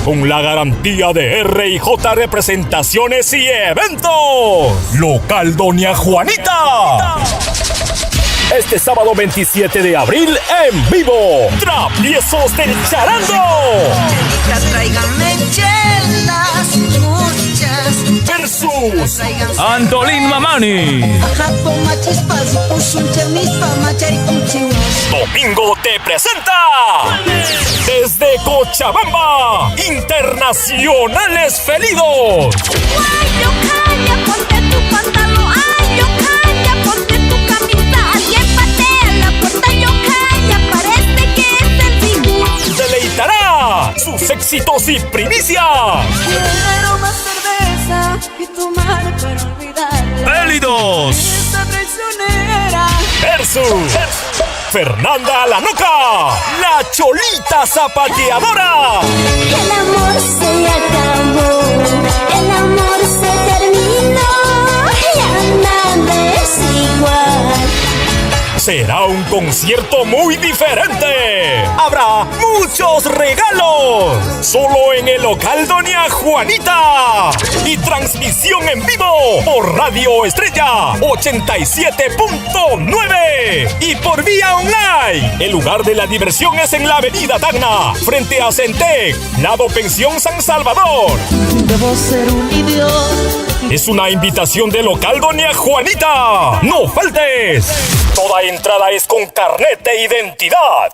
con la garantía de R&J Representaciones y Eventos. Local Doña Juanita. Este sábado 27 de abril, en vivo, Traviesos del Charango. Tráiganme chelas, muchas. Versus Antolín Mamani. Domingo te presenta desde Cochabamba, Internacionales Felidos. Ay, yo calla, ponte tu pantalón. Ay, yo calla, ponte tu camisa. Alguien patea la puerta, yo calla, parece que es el fin. Deleitará sus éxitos y primicias. Quiero más cerveza y tomar para olvidarla. Félidos. Esta traicionera. Versus Fernanda La Noca, la Cholita Zapateadora. El amor se acabó, el amor se terminó, ya nada es igual. Será un concierto muy diferente. Habrá muchos regalos. Solo en el local Doña Juanita. Y transmisión en vivo por Radio Estrella 87.9. Y por vía online. El lugar de la diversión es en la avenida Tacna, frente a Centec, lado Pensión San Salvador. Debo ser un idiota. Es una invitación del local Doña Juanita. ¡No faltes! Toda entrada es con carnet de identidad.